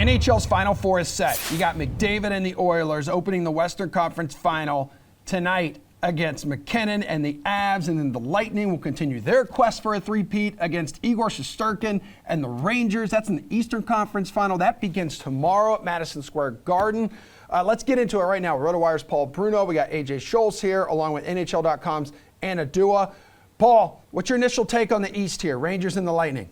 NHL's Final Four is set. You got McDavid and the Oilers opening the Western Conference Final tonight against McKinnon and the Avs, and then the Lightning will continue their quest for a three-peat against Igor Shesterkin and the Rangers. That's in the Eastern Conference Final. That begins tomorrow at Madison Square Garden. Let's get into it right now. RotoWire's Paul Bruno. We got AJ Scholz here, along with NHL.com's Anna Dua. Paul, what's your initial take on the East here, Rangers and the Lightning?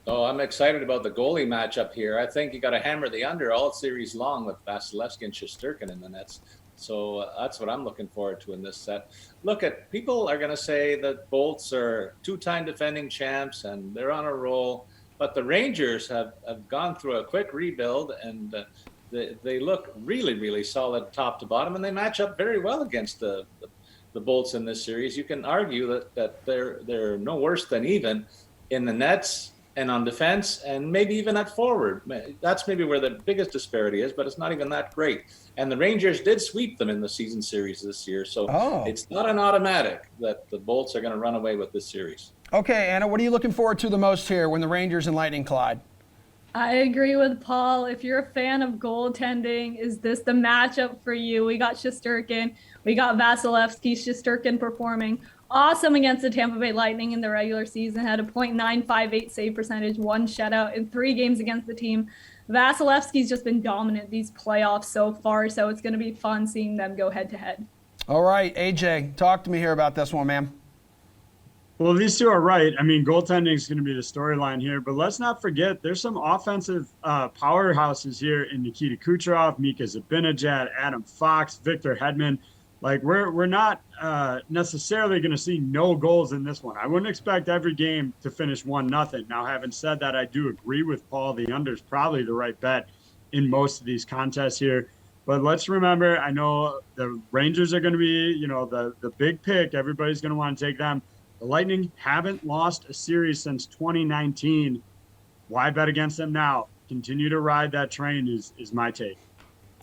Oh, I'm excited about the goalie matchup here. I think you got to hammer the under all series long with Vasilevsky and Shesterkin in the nets. So that's what I'm looking forward to in this set. Look, people are going to say that Bolts are two-time defending champs and they're on a roll, but the Rangers have gone through a quick rebuild, and they look really, really solid top to bottom, and they match up very well against the Bolts in this series. You can argue that they're no worse than even in the nets and on defense, and maybe even at forward. That's maybe where the biggest disparity is, but it's not even that great. And the Rangers did sweep them in the season series this year, so It's not an automatic that the Bolts are going to run away with this series. Okay, Anna, what are you looking forward to the most here when the Rangers and Lightning collide? I agree with Paul. If you're a fan of goaltending, is this the matchup for you? We got Shesterkin. We got Vasilevsky. Shesterkin performing awesome against the Tampa Bay Lightning in the regular season. Had a .958 save percentage, one shutout in 3 games against the team. Vasilevsky's just been dominant these playoffs so far, so it's going to be fun seeing them go head-to-head. All right, AJ, talk to me here about this one, man. Well, these two are right. I mean, goaltending is going to be the storyline here, but let's not forget there's some offensive powerhouses here in Nikita Kucherov, Mika Zibanejad, Adam Fox, Victor Hedman. Like, we're not necessarily going to see no goals in this one. I wouldn't expect every game to finish 1-0. Now, having said that, I do agree with Paul. The under is probably the right bet in most of these contests here. But let's remember, I know the Rangers are going to be, the big pick. Everybody's going to want to take them. The Lightning haven't lost a series since 2019. Why bet against them now? Continue to ride that train is my take.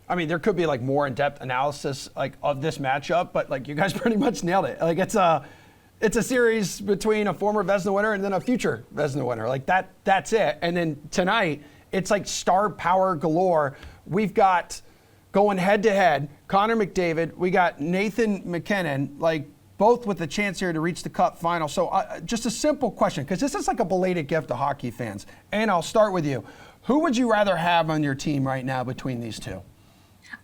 I mean, there could be more in-depth analysis of this matchup, but you guys pretty much nailed it. It's a series between a former Vezina winner and then a future Vezina winner. That's it. And then tonight, it's star power galore. We've got going head-to-head, Connor McDavid. We got Nathan McKinnon, both with a chance here to reach the Cup final. So just a simple question, because this is a belated gift to hockey fans. And I'll start with you. Who would you rather have on your team right now between these two?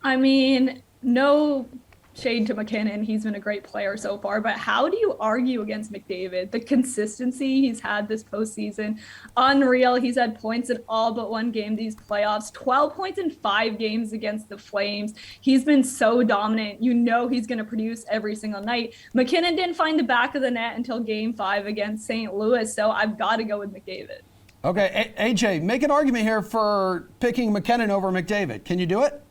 I mean, no shade to McKinnon. He's been a great player so far, but how do you argue against McDavid? The consistency he's had this postseason, unreal. He's had points in all but one game these playoffs, 12 points in 5 games against the Flames. He's been so dominant. You know he's going to produce every single night. McKinnon didn't find the back of the net until Game 5 against St. Louis, so I've got to go with McDavid. Okay, AJ, make an argument here for picking McKinnon over McDavid. Can you do it?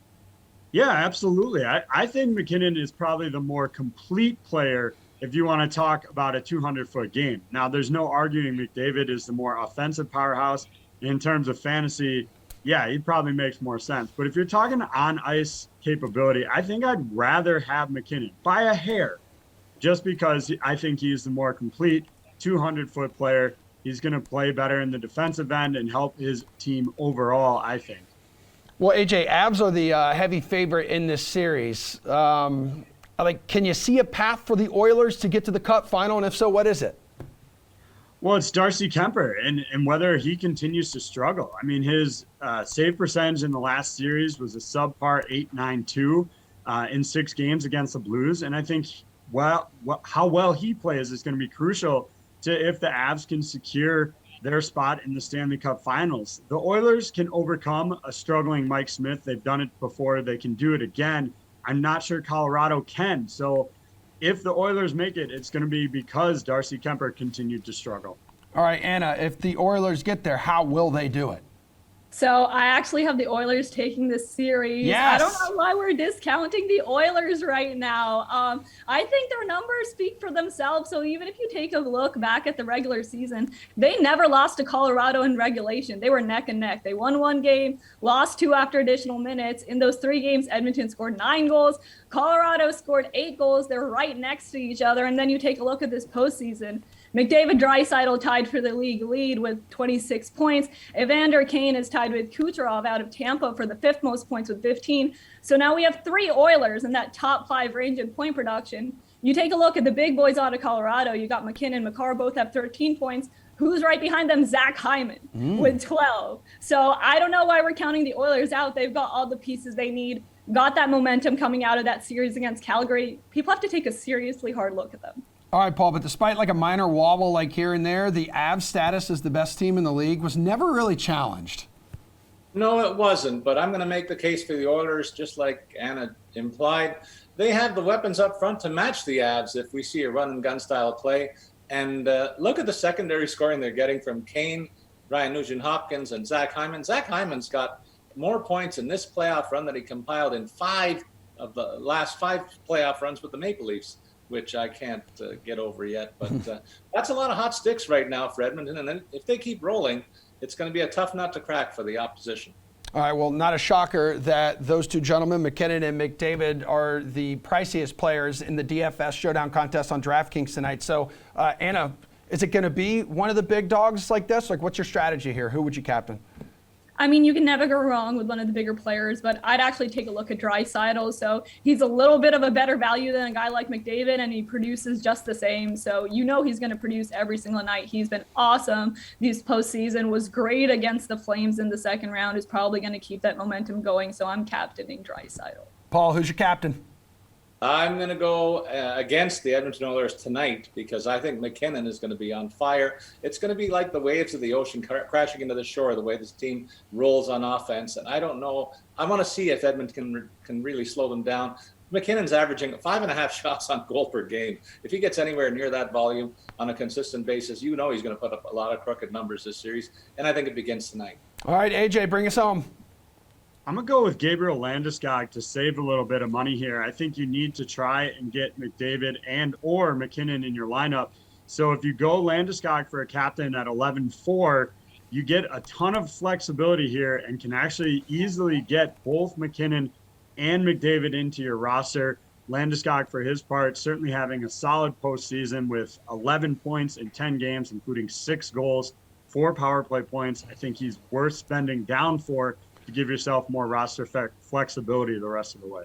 Yeah, absolutely. I think McKinnon is probably the more complete player if you want to talk about a 200-foot game. Now, there's no arguing McDavid is the more offensive powerhouse. In terms of fantasy, yeah, he probably makes more sense. But if you're talking on-ice capability, I think I'd rather have McKinnon by a hair, just because I think he's the more complete 200-foot player. He's going to play better in the defensive end and help his team overall, I think. Well, AJ, Avs are the heavy favorite in this series. Can you see a path for the Oilers to get to the Cup final, and if so, what is it? Well, it's Darcy Kemper, and whether he continues to struggle. I mean, his save percentage in the last series was a subpar .892 in 6 games against the Blues, and I think how well he plays is going to be crucial to if the Avs can secure their spot in the Stanley Cup Finals. The Oilers can overcome a struggling Mike Smith. They've done it before. They can do it again. I'm not sure Colorado can. So if the Oilers make it, it's going to be because Darcy Kemper continued to struggle. All right, Anna, if the Oilers get there, how will they do it? So I actually have the Oilers taking this series. Yes. I don't know why we're discounting the Oilers right now. I think their numbers speak for themselves. So even if you take a look back at the regular season, they never lost to Colorado in regulation. They were neck and neck. They won 1 game, lost 2 after additional minutes. In those 3 games, Edmonton scored 9 goals. Colorado scored 8 goals. They're right next to each other. And then you take a look at this postseason. McDavid, Draisaitl tied for the league lead with 26 points. Evander Kane is tied with Kucherov out of Tampa for the 5th most points with 15. So now we have 3 Oilers in that top 5 range in point production. You take a look at the big boys out of Colorado. You got McKinnon, Makar both have 13 points. Who's right behind them? Zach Hyman with 12. So I don't know why we're counting the Oilers out. They've got all the pieces they need, got that momentum coming out of that series against Calgary. People have to take a seriously hard look at them. All right, Paul, but despite like a minor wobble like here and there, the Avs status as the best team in the league was never really challenged. No, it wasn't, but I'm going to make the case for the Oilers, just like Anna implied. They have the weapons up front to match the Avs if we see a run-and-gun style play. And look at the secondary scoring they're getting from Kane, Ryan Nugent-Hopkins, and Zach Hyman. Zach Hyman's got more points in this playoff run that he compiled in 5 of the last 5 playoff runs with the Maple Leafs, which I can't get over yet. But that's a lot of hot sticks right now for Edmonton. And then if they keep rolling, it's going to be a tough nut to crack for the opposition. All right, well, not a shocker that those 2 gentlemen, McKinnon and McDavid, are the priciest players in the DFS Showdown contest on DraftKings tonight. So, Anna, is it going to be one of the big dogs like this? Like, what's your strategy here? Who would you captain? I mean, you can never go wrong with one of the bigger players, but I'd actually take a look at Draisaitl. So he's a little bit of a better value than a guy like McDavid, and he produces just the same. So you know he's going to produce every single night. He's been awesome this postseason, was great against the Flames in the second round, is probably going to keep that momentum going. So I'm captaining Draisaitl. Paul, who's your captain? I'm going to go against the Edmonton Oilers tonight because I think McKinnon is going to be on fire. It's going to be like the waves of the ocean crashing into the shore, the way this team rolls on offense. And I don't know. I want to see if Edmonton can really slow them down. McKinnon's averaging 5.5 shots on goal per game. If he gets anywhere near that volume on a consistent basis, you know he's going to put up a lot of crooked numbers this series. And I think it begins tonight. All right, AJ, bring us home. I'm going to go with Gabriel Landeskog to save a little bit of money here. I think you need to try and get McDavid and or McKinnon in your lineup. So if you go Landeskog for a captain at 11-4, you get a ton of flexibility here and can actually easily get both McKinnon and McDavid into your roster. Landeskog, for his part, certainly having a solid postseason with 11 points in 10 games, including 6 goals, 4 power play points. I think he's worth spending down for to give yourself more roster flexibility the rest of the way.